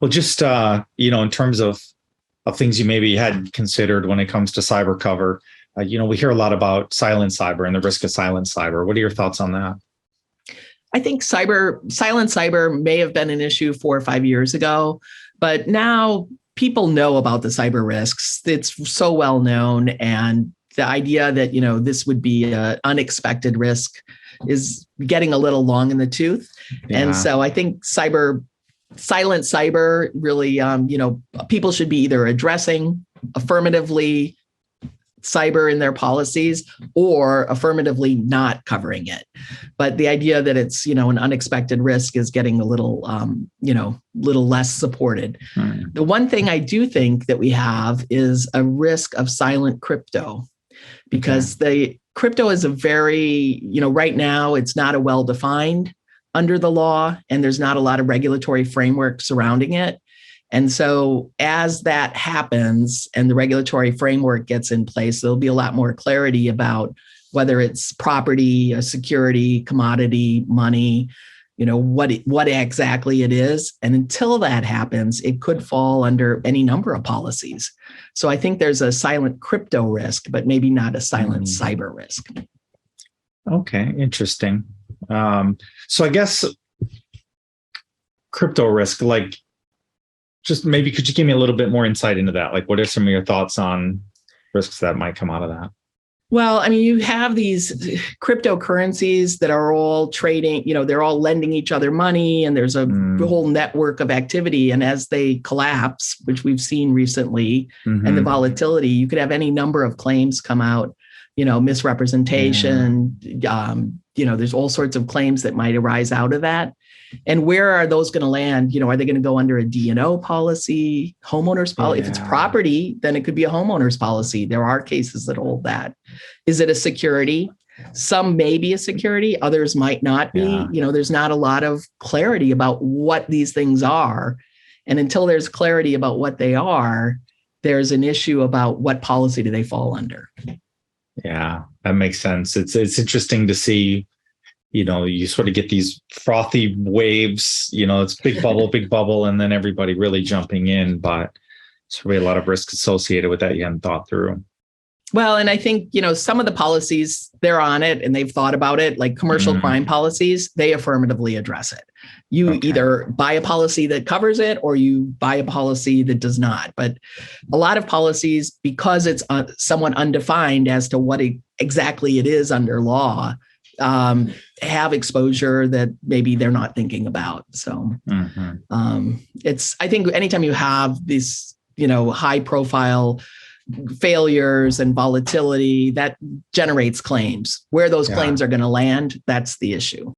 Well, just in terms of things you maybe hadn't considered when it comes to cyber cover, we hear a lot about silent cyber and the risk of silent cyber. What are your thoughts on that? I think silent cyber may have been an issue 4 or 5 years ago, but now people know about the cyber risks. It's so well known, and the idea that this would be an unexpected risk is getting a little long in the tooth. Yeah. And so I think silent cyber really, people should be either addressing affirmatively cyber in their policies or affirmatively not covering it. But the idea that it's, an unexpected risk is getting a little, little less supported. The one thing I do think that we have is a risk of silent crypto, because the crypto is a very, right now it's not a well-defined under the law, and there's not a lot of regulatory framework surrounding it. And so as that happens and the regulatory framework gets in place, there'll be a lot more clarity about whether it's property, a security, commodity, money, what exactly it is. And until that happens, it could fall under any number of policies. So I think there's a silent crypto risk, but maybe not a silent cyber risk. Okay, interesting. So I guess crypto risk, just maybe could you give me a little bit more insight into that? What are some of your thoughts on risks that might come out of that? Well, you have these cryptocurrencies that are all trading, they're all lending each other money, and there's a whole network of activity. And as they collapse, which we've seen recently, and the volatility, you could have any number of claims come out, misrepresentation, there's all sorts of claims that might arise out of that. And where are those going to land? Are they going to go under a D&O policy, homeowners policy? If it's property, then it could be a homeowner's policy. There are cases that hold that. Is it a security? Some may be a security, others might not be. There's not a lot of clarity about what these things are. And until there's clarity about what they are, there's an issue about what policy do they fall under. Yeah, that makes sense. It's interesting to see. You sort of get these frothy waves, it's big bubble, and then everybody really jumping in, but there's really a lot of risk associated with that you hadn't thought through. Well, and I think, some of the policies, they're on it and they've thought about it, like commercial crime policies, they affirmatively address it. You either buy a policy that covers it or you buy a policy that does not. But a lot of policies, because it's somewhat undefined as to what exactly it is under law, have exposure that maybe they're not thinking about. So I think anytime you have these, high profile failures and volatility, that generates claims. Where those claims are going to land, that's the issue.